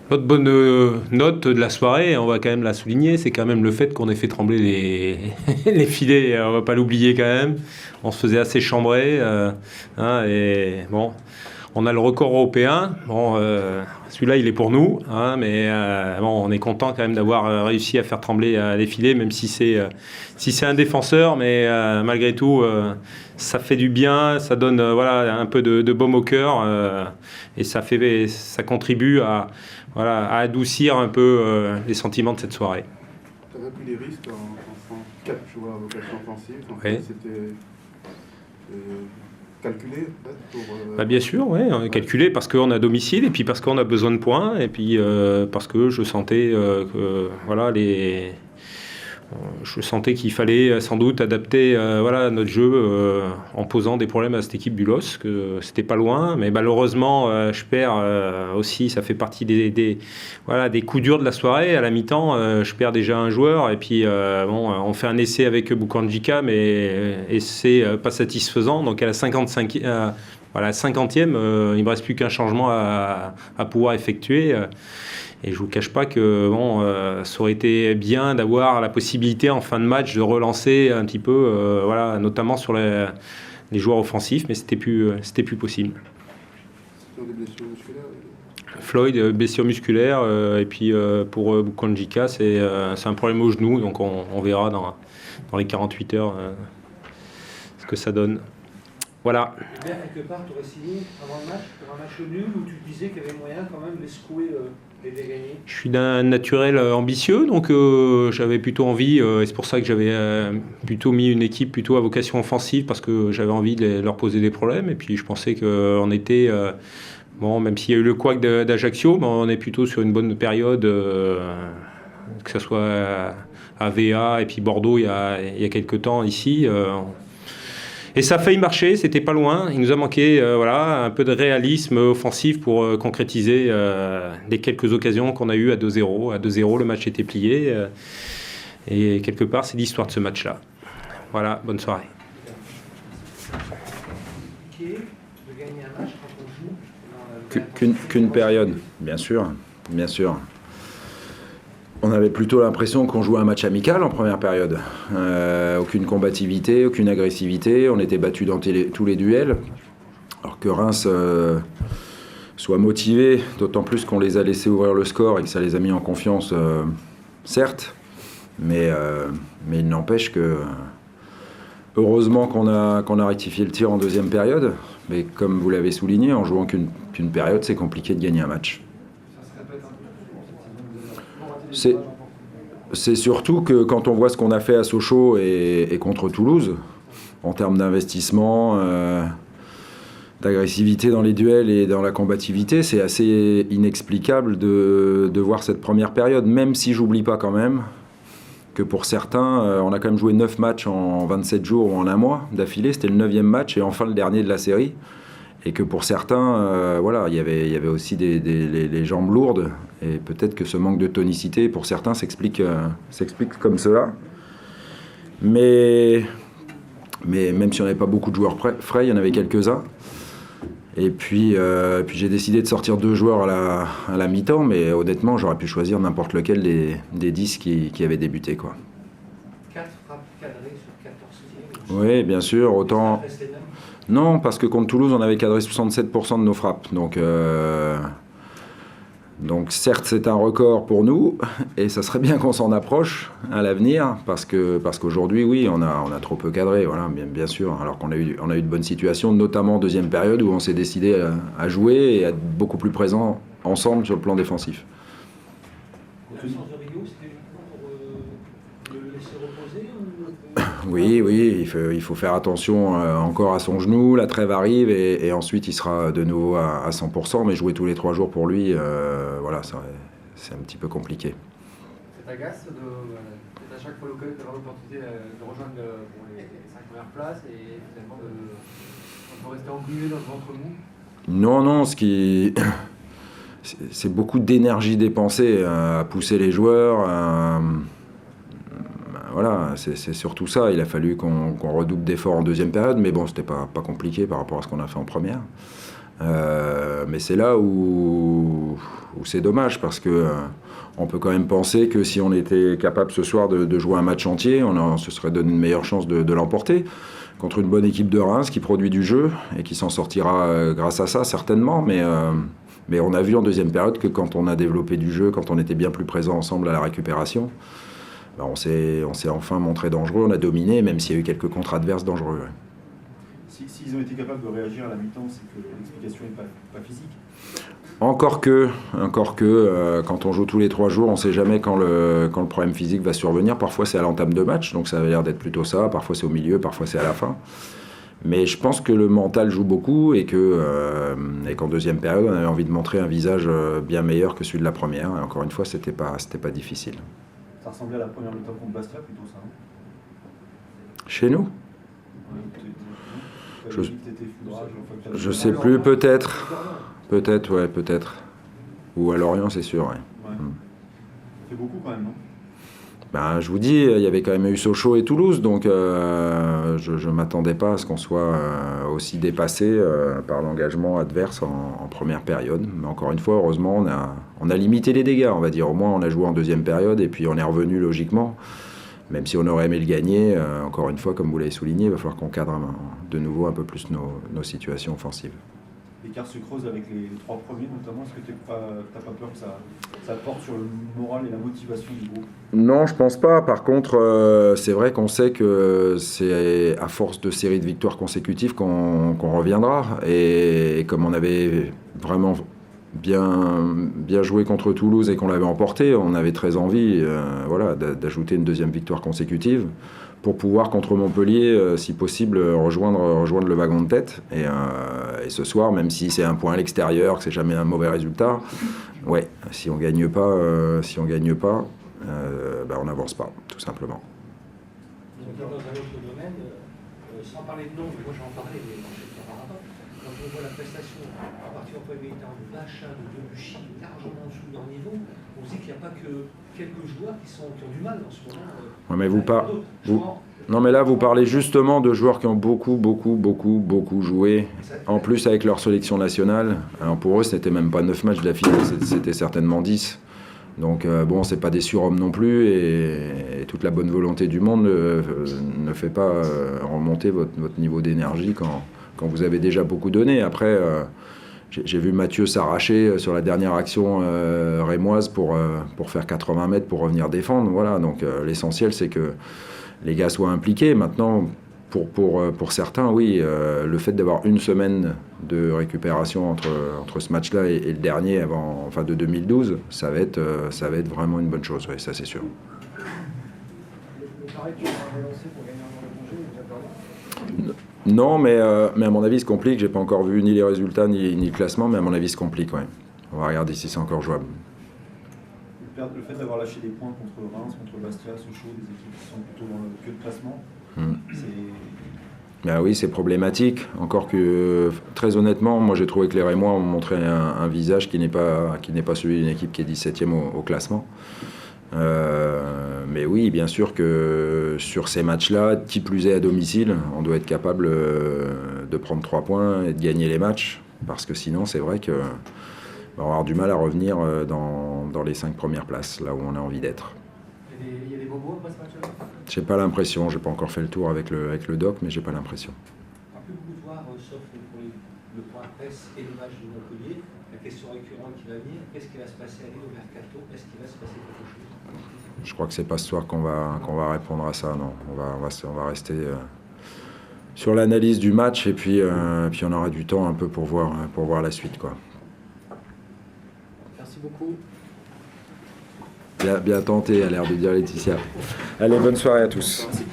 L'autre bonne note de la soirée, on va quand même la souligner, c'est quand même le fait qu'on ait fait trembler les filets. On va pas l'oublier quand même. On se faisait assez chambrer. Et bon, on a le record européen. Bon, celui-là, il est pour nous. Mais bon, on est content quand même d'avoir réussi à faire trembler les filets, même si c'est un défenseur. Mais malgré tout, ça fait du bien. Ça donne voilà, un peu de baume au cœur. Et ça contribue à adoucir un peu les sentiments de cette soirée. Tu avais pris des risques en 4 joueurs à vocation offensive. Oui. C'était calculé pour... Bien sûr, oui, calculé parce qu'on a domicile et puis parce qu'on a besoin de points et puis parce que je sentais que voilà, je sentais qu'il fallait sans doute adapter notre jeu en posant des problèmes à cette équipe du LOSC, que c'était pas loin, mais malheureusement je perds aussi, ça fait partie des coups durs de la soirée. À la mi-temps, je perds déjà un joueur et puis on fait un essai avec Bukandjika, mais essai pas satisfaisant, donc à la 55e, il me reste plus qu'un changement à pouvoir effectuer. Et je ne vous cache pas que ça aurait été bien d'avoir la possibilité en fin de match de relancer un petit peu, notamment sur les joueurs offensifs, mais c'était plus possible. Sur des blessures musculaires Floyd, blessure musculaire, et puis pour Bukandjika, c'est un problème au genou, donc on verra dans les 48 heures ce que ça donne. Voilà. Et bien, quelque part, tu aurais signé avant le match, pour un match nul, où tu te disais qu'il y avait moyen quand même de secouer et de les gagner. Je suis d'un naturel ambitieux, donc j'avais plutôt envie, et c'est pour ça que j'avais plutôt mis une équipe plutôt à vocation offensive, parce que j'avais envie de leur poser des problèmes, et puis je pensais qu'on était, même s'il y a eu le couac d'Ajaccio, on est plutôt sur une bonne période, que ce soit à VA et puis Bordeaux il y a quelques temps ici. Et ça a failli marcher, c'était pas loin. Il nous a manqué un peu de réalisme offensif pour concrétiser les quelques occasions qu'on a eues à 2-0. À 2-0, le match était plié. Et quelque part, c'est l'histoire de ce match-là. Voilà, bonne soirée. De gagner un match quand on joue Qu'une période, bien sûr. On avait plutôt l'impression qu'on jouait un match amical en première période. Aucune combativité, aucune agressivité. On était battus dans tous les duels. Alors que Reims soit motivé, d'autant plus qu'on les a laissés ouvrir le score et que ça les a mis en confiance, certes. Mais il n'empêche que... heureusement qu'on a rectifié le tir en deuxième période. Mais comme vous l'avez souligné, en jouant qu'une période, c'est compliqué de gagner un match. C'est surtout que quand on voit ce qu'on a fait à Sochaux et contre Toulouse, en termes d'investissement, d'agressivité dans les duels et dans la combativité, c'est assez inexplicable de voir cette première période, même si j'oublie pas quand même que pour certains, on a quand même joué 9 matchs en 27 jours ou en un mois d'affilée, c'était le 9e match et enfin le dernier de la série. Et que pour certains, il y avait aussi les jambes lourdes. Et peut-être que ce manque de tonicité, pour certains, s'explique comme cela. Mais même si on n'avait pas beaucoup de joueurs frais, il y en avait quelques-uns. Et puis j'ai décidé de sortir 2 joueurs à la mi-temps. Mais honnêtement, j'aurais pu choisir n'importe lequel des 10 qui avaient débuté, quoi. 4 frappes cadrées sur 14 tirs. Oui, bien sûr. Autant... Non, parce que contre Toulouse, on avait cadré 67% de nos frappes. Donc certes, c'est un record pour nous, et ça serait bien qu'on s'en approche à l'avenir, parce qu'aujourd'hui, oui, on a trop peu cadré, voilà, bien sûr, alors qu'on a eu de bonnes situations, notamment en deuxième période, où on s'est décidé à jouer et à être beaucoup plus présents ensemble sur le plan défensif. L'absence de Rio, c'était uniquement pour le laisser reposer Oui, il faut faire attention encore à son genou, la trêve arrive et ensuite il sera de nouveau à 100%, mais jouer tous les 3 jours pour lui, c'est un petit peu compliqué. Ça t'agace d'être à chaque fois d'avoir l'opportunité de rejoindre les 5 premières places et finalement de rester englué dans le ventre mou? Non, c'est beaucoup d'énergie dépensée à pousser les joueurs. Voilà, c'est surtout ça. Il a fallu qu'on redouble d'efforts en deuxième période, mais bon, c'était pas compliqué par rapport à ce qu'on a fait en première. Mais c'est là où c'est dommage, parce que on peut quand même penser que si on était capable ce soir de jouer un match entier, on se serait donné une meilleure chance de l'emporter contre une bonne équipe de Reims qui produit du jeu et qui s'en sortira grâce à ça, certainement. Mais on a vu en deuxième période que quand on a développé du jeu, quand on était bien plus présents ensemble à la récupération, ben on s'est enfin montré dangereux, on a dominé, même s'il y a eu quelques contre adverses dangereux. Ouais. S'ils ont été capables de réagir à la mi-temps, c'est que l'explication n'est pas physique. Encore que quand on joue tous les 3 jours, on ne sait jamais quand le problème physique va survenir. Parfois c'est à l'entame de match, donc ça avait l'air d'être plutôt ça. Parfois c'est au milieu, parfois c'est à la fin. Mais je pense que le mental joue beaucoup et qu'en deuxième période, on avait envie de montrer un visage bien meilleur que celui de la première. Et encore une fois, c'était pas difficile. Ça ressemblait à la première mi-temps contre Bastia, plutôt ça, non? Chez nous ? Je Je sais plus, peut-être, ouais, peut-être. Ou à Lorient, c'est sûr, ouais. Ça fait beaucoup quand même, non? Ben, je vous dis, il y avait quand même eu Sochaux et Toulouse, donc je ne m'attendais pas à ce qu'on soit aussi dépassé par l'engagement adverse en première période. Mais encore une fois, heureusement, on a limité les dégâts, on va dire. Au moins, on a joué en deuxième période et puis on est revenu logiquement. Même si on aurait aimé le gagner, encore une fois, comme vous l'avez souligné, il va falloir qu'on cadre de nouveau un peu plus nos situations offensives. L'écart se creuse avec les 3 premiers notamment. Est-ce que tu n'as pas peur que ça porte sur le moral et la motivation du groupe? Non, je pense pas. Par contre, c'est vrai qu'on sait que c'est à force de séries de victoires consécutives qu'on reviendra. Et comme on avait vraiment bien joué contre Toulouse et qu'on l'avait emporté, on avait très envie d'ajouter une deuxième victoire consécutive pour pouvoir, contre Montpellier, si possible, rejoindre le wagon de tête. Et ce soir, même si c'est un point à l'extérieur, que c'est jamais un mauvais résultat, ouais, si on gagne pas, on n'avance pas, tout simplement. Dans un autre domaine, sans parler de nom, mais moi j'en parlais, mais je sais pas par rapport. Quand on voit la prestation à partir du premier temps de Bachin, de Debuchy, largement en dessous de leur niveau, on se dit qu'il n'y a pas que quelques joueurs qui ont du mal en ce moment. Ouais, mais non, mais là, vous parlez justement de joueurs qui ont beaucoup joué, en plus avec leur sélection nationale. Alors pour eux, c'était même pas 9 matchs d'affilée, c'était certainement 10. Donc bon, c'est pas des surhommes non plus, et toute la bonne volonté du monde ne fait pas remonter votre niveau d'énergie quand vous avez déjà beaucoup donné. Après, j'ai vu Mathieu s'arracher sur la dernière action rémoise pour faire 80 mètres pour revenir défendre. Voilà, donc l'essentiel, c'est que les gars soient impliqués. Maintenant, pour certains, oui, le fait d'avoir une semaine de récupération entre ce match-là et le dernier de 2012, ça va être vraiment une bonne chose, oui, ça c'est sûr. Non, mais à mon avis, il se complique. J'ai pas encore vu ni les résultats ni le classement, mais à mon avis, il se complique. Ouais. On va regarder si c'est encore jouable. Le fait d'avoir lâché des points contre Reims, contre Bastia, Sochaux, des équipes qui sont plutôt dans le queue de classement, Ben oui, c'est problématique. Encore que, très honnêtement, moi j'ai trouvé que les Rémois ont montré un visage qui n'est pas celui d'une équipe qui est 17e au classement. Mais oui, bien sûr que sur ces matchs-là, qui plus est à domicile, on doit être capable de prendre 3 points et de gagner les matchs. Parce que sinon, c'est vrai qu'on va avoir du mal à revenir dans les 5 premières places, là où on a envie d'être. Il y a des bobos après ce match-là? J'ai pas l'impression, j'ai pas encore fait le tour avec le doc, mais j'ai pas l'impression. On n'a plus beaucoup de voir, sauf pour le point presse et le match de Montpellier, la question récurrente qui va venir, qu'est-ce qui va se passer à l'île au mercato? Est-ce qu'il va se passer quelque chose? Je crois que c'est pas ce soir qu'on va répondre à ça, non. On va rester sur l'analyse du match et puis on aura du temps un peu pour voir la suite, quoi. Merci beaucoup. Bien tenté, a l'air de dire Laetitia. Allez, bonne soirée à tous. Merci.